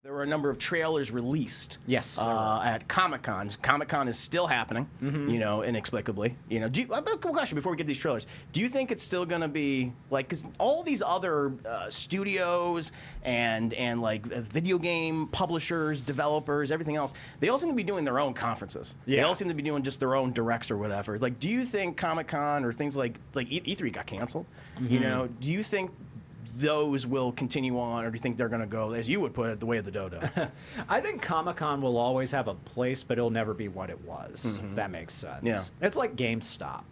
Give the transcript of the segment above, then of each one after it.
There were a number of trailers released. Yes. At Comic-Con. Comic-Con is still happening, inexplicably. Question before we get to these trailers. Do you think it's still going to be like, because all these other studios and like video game publishers, developers, everything else, they all seem to be doing their own conferences. Yeah. They all seem to be doing just their own directs or whatever. Like, do you think Comic-Con or things like E3 got canceled? Do you think those will continue on, or do you think they're going to go, as you would put it, the way of the dodo? I think Comic-Con will always have a place, but it'll never be what it was. If that makes sense. Yeah. It's like GameStop.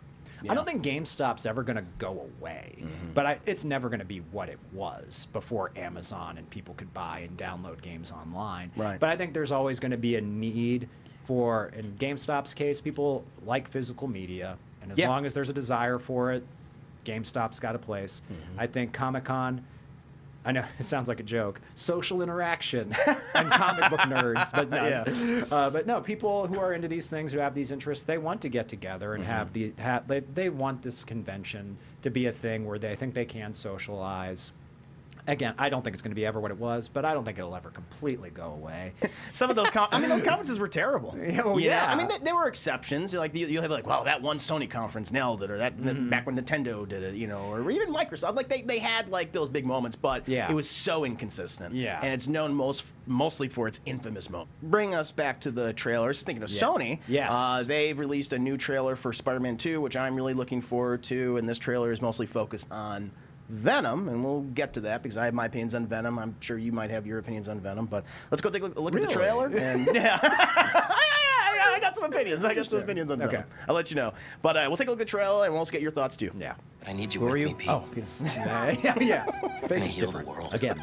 Yeah. I don't think GameStop's ever going to go away, but it's never going to be what it was before Amazon and people could buy and download games online. Right. But I think there's always going to be a need for, in GameStop's case, people like physical media, and as long as there's a desire for it, GameStop's got a place. I think Comic-Con, I know it sounds like a joke, social interaction and comic book nerds, but no. But no, people who are into these things, who have these interests, they want to get together and they want this convention to be a thing where they think they can socialize. Again, I don't think it's going to be ever what it was, but I don't think it'll ever completely go away. Some of those, those conferences were terrible. Yeah. I mean, there were exceptions. Like you'll have well, that one Sony conference nailed it, or that back when Nintendo did it, or even Microsoft. Like they had like those big moments, but it was so inconsistent. Yeah. And it's known mostly for its infamous moment. Bring us back to the trailers. Thinking of Sony, they've released a new trailer for Spider-Man 2, which I'm really looking forward to, and this trailer is mostly focused on Venom, and we'll get to that because I have my opinions on Venom. I'm sure you might have your opinions on Venom, but let's go take a look at the trailer. And I got some opinions. I got some opinions on Venom. I'll let you know. But we'll take a look at the trailer, and we'll also get your thoughts too. Yeah. I need you Who with are you? me, Pete. Oh, Peter. Face is different. The world. Again.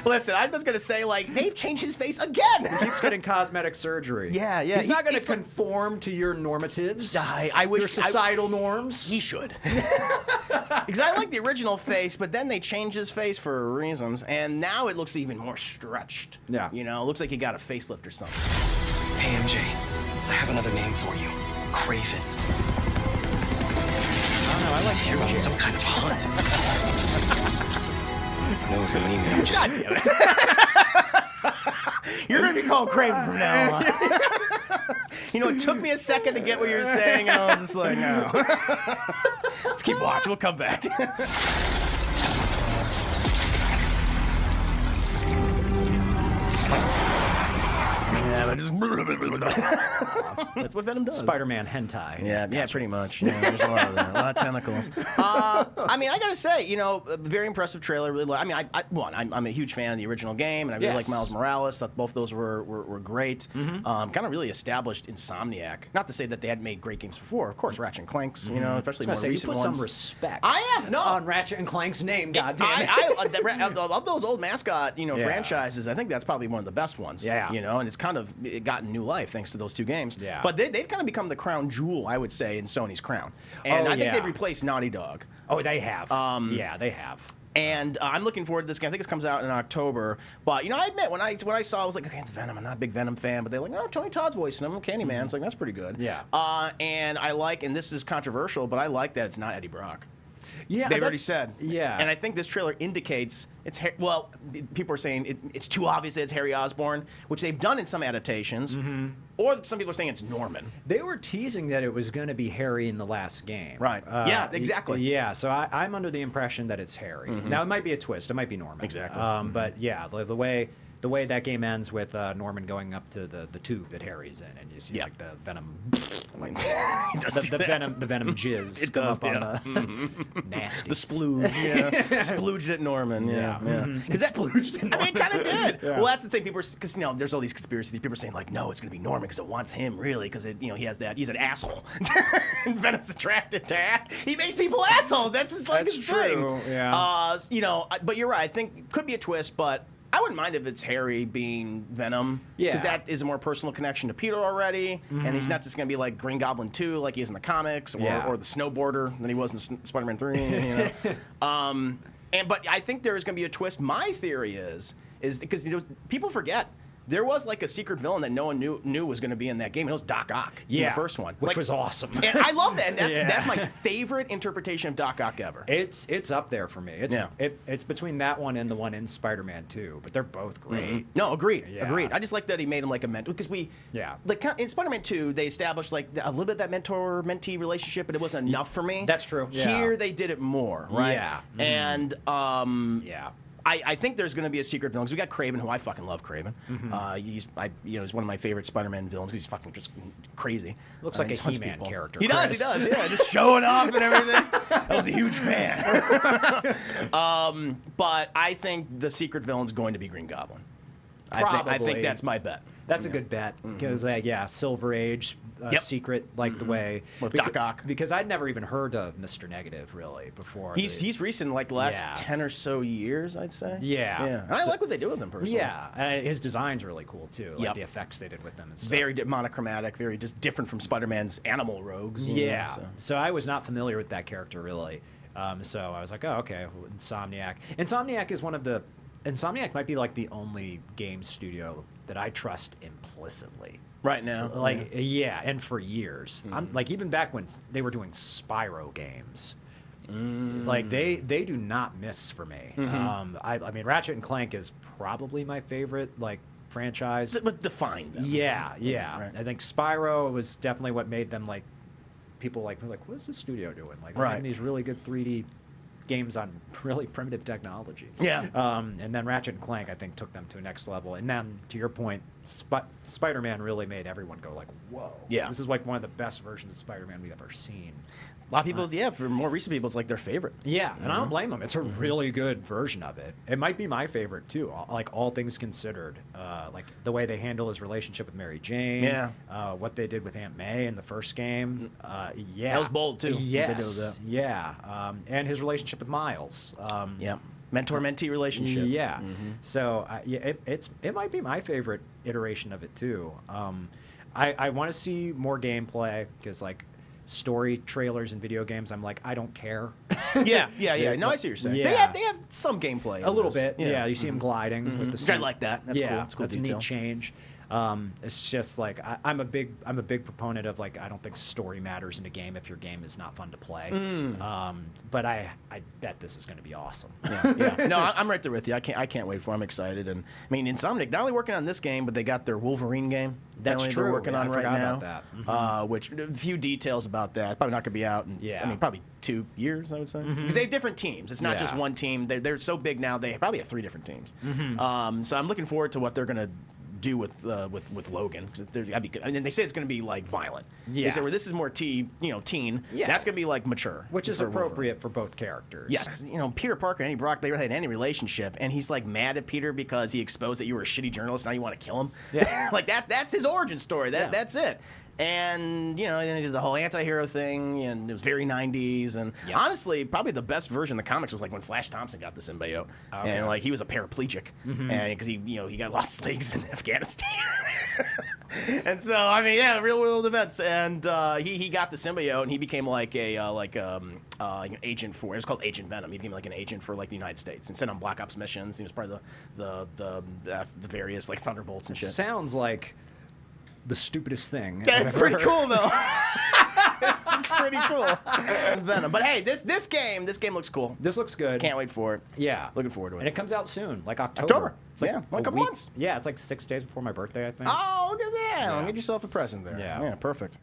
Listen, I'm just going to say, they've changed his face again. He keeps getting cosmetic surgery. Yeah. He's not going to conform to your normatives. I wish your societal norms. He should. Because I like the original face, but then they changed his face for reasons, and now it looks even more stretched. Yeah. It looks like he got a facelift or something. Hey, MJ, I have another name for you. Craven. I like He's here on some kind of hunt. No, if you need me, I'm just... God damn it. You're going to be called Craven from now on. It took me a second to get what you were saying, and I was just like, no. Let's keep watching. We'll come back. Yeah, just that's what Venom does. Spider-Man hentai. Yeah, pretty much. Yeah, there's a lot of that. A lot of tentacles. I gotta say, a very impressive trailer. Really, I'm a huge fan of the original game, and I really like Miles Morales. Thought both those were great. Kind of really established Insomniac. Not to say that they hadn't made great games before. Of course, Ratchet and Clanks. Especially more recent ones. You put ones. some respect. On Ratchet and Clank's name. Goddamn it. Of those old mascot franchises, I think that's probably one of the best ones. Yeah. And it's kind of gotten new life thanks to those two games. Yeah. But they've kind of become the crown jewel, I would say, in Sony's crown. And I think they've replaced Naughty Dog. Oh, they have. They have. And I'm looking forward to this game. I think it comes out in October. But I admit when I saw, I was like, okay, it's Venom. I'm not a big Venom fan, but they're like, oh, Tony Todd's voicing him, Candyman. It's like that's pretty good. Yeah. And I like, and this is controversial, but I like that it's not Eddie Brock. Yeah, they've already said. Yeah. And I think this trailer indicates people are saying it's too obvious that it's Harry Osborn, which they've done in some adaptations, or some people are saying it's Norman. They were teasing that it was going to be Harry in the last game. Right. Yeah, exactly. Yeah, so I'm under the impression that it's Harry. Now, it might be a twist. It might be Norman. Exactly. But yeah, the way that game ends with Norman going up to the tube that Harry's in, and you see like the Venom, the Venom jizz. It does. Up on the nasty. The splooge. Splooged at Norman. Because that splooged at Norman. It kind of did. Yeah. Well, that's the thing. People, because there's all these conspiracies. People are saying no, it's going to be Norman because it wants him really because he has that. He's an asshole. And Venom's attracted to that. He makes people assholes. That's his his thing. Yeah. But you're right. I think it could be a twist, but I wouldn't mind if it's Harry being Venom. Yeah. Because that is a more personal connection to Peter already. And he's not just going to be like Green Goblin 2 like he is in the comics or the snowboarder than he was in Spider-Man 3. But I think there is going to be a twist. My theory is because people forget there was like a secret villain that no one knew was going to be in that game. It was Doc Ock in the first one, which was awesome. And I love that. And that's my favorite interpretation of Doc Ock ever. It's up there for me. It's between that one and the one in Spider-Man 2, but they're both great. No, agreed. I just like that he made him like a mentor because like in Spider-Man 2 they established like a little bit of that mentor-mentee relationship, but it wasn't enough for me. That's true. Here they did it more, right? Yeah. And I think there's going to be a secret villain because we got Kraven, who I fucking love. Kraven, he's one of my favorite Spider-Man villains because he's fucking just crazy. Looks like a He-Man character. He does, yeah, just showing off and everything. I was a huge fan. But I think the secret villain's going to be Green Goblin. I think that's my bet. That's a good bet because Silver Age. Secret, like the way with Doc Ock, because I'd never even heard of Mr. Negative really before. He's recent, like the last 10 or so years, I'd say. Yeah. I like what they do with him personally. Yeah, his design's really cool too. Like the effects they did with them and stuff. Very monochromatic, very just different from Spider-Man's animal rogues. So I was not familiar with that character really. So I was like, oh, okay, Insomniac. Insomniac might be like the only game studio that I trust implicitly. Right now, and for years, I'm like even back when they were doing Spyro games, like they do not miss for me. I mean, Ratchet and Clank is probably my favorite like franchise. But define them. Right. I think Spyro was definitely what made them like people like what is this studio doing? Like making these really good 3D games on really primitive technology. And then Ratchet and Clank, I think, took them to a next level. And then, to your point, Spider-Man really made everyone go like, whoa. This is like one of the best versions of Spider-Man we've ever seen. A lot of people, for more recent people, it's like their favorite. And I don't blame them. It's a really good version of it. It might be my favorite, too, like all things considered. Like the way they handle his relationship with Mary Jane. What they did with Aunt May in the first game. That was bold, too. Yes. And his relationship with Miles. Mentor-mentee relationship. So it might be my favorite iteration of it, too. I want to see more gameplay because, like, story trailers in video games, I'm like, I don't care. No, I see what you're saying. They have some gameplay. A little bit. You see him gliding with the suit. I like that. That's cool. It's cool that's detail. A neat change. It's just like I'm a big proponent of like I don't think story matters in a game if your game is not fun to play. But I bet this is going to be awesome. No, I'm right there with you. I can't wait for it. I'm excited. And I mean, Insomniac not only working on this game, but they got their Wolverine game. That's true. They're working on right now. About that. Which a few details about that. Probably not going to be out in I mean probably 2 years, I would say. Because they have different teams. It's not just one team. They're so big now. They probably have 3 different teams. So I'm looking forward to what they're going to do with Logan, because and then they say it's going to be like violent. They say, well, this is more teen. That's going to be like mature, which is appropriate for both characters. Yes, Peter Parker and Eddie Brock, they really had any relationship, and he's like mad at Peter because he exposed that you were a shitty journalist. Now you want to kill him. Like that's his origin story. That's it. And then they did the whole anti-hero thing, and it was very 90s. And honestly, probably the best version of the comics was like when Flash Thompson got the symbiote, and like he was a paraplegic, and because he got lost his legs in Afghanistan. And so I mean, real world events. And he got the symbiote, and he became like an agent for. It was called Agent Venom. He became like an agent for like the United States and sent on Black Ops missions. He was part of the various like Thunderbolts and shit. Sounds like the stupidest thing. That's pretty cool, though. it's pretty cool. Venom. But hey, this game looks cool. This looks good. Can't wait for it. Yeah. Looking forward to it. And it comes out soon, like October. It's like a couple months. Yeah, it's like 6 days before my birthday, I think. Oh, look at that. Get yourself a present there. Yeah. Perfect.